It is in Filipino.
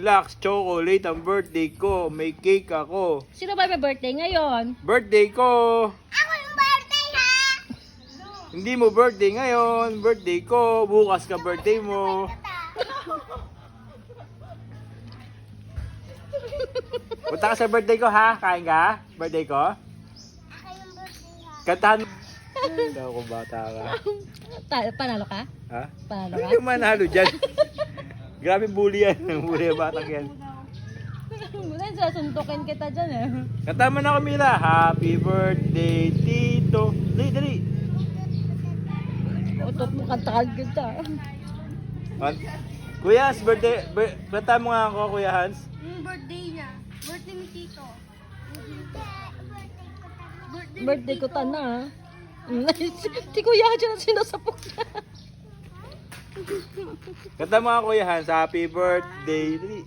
Relax, chocolate ang birthday ko. May cake ako. Sino ba may birthday ngayon? Birthday ko! Ako yung birthday ha! Hindi mo birthday ngayon. Birthday ko. Bukas ka birthday mo. Punta ka sa birthday ko ha? Kain ka? Birthday ko? Ako yung birthday ha! Kantahan mo. Hindi ako bata ka. Panalo ka? Ha? Panalo Hindi ka? manalo dyan. Grabe bully yan. Bully ang batang yan. Bulan, sasuntukin kita dyan eh. Kanta mo na Camila. Happy birthday, Tito. Dali, dali. Utot mo kantakan kita. Kuya Hans, birthday. Kanta mo nga ako, Kuya Hans. Yung birthday niya. Birthday ni Tito. Birthday ko tana. Si Kuya dyan ang sinasapok niya. Kanta mo nga, Kuya Hans. Happy birthday. Dali.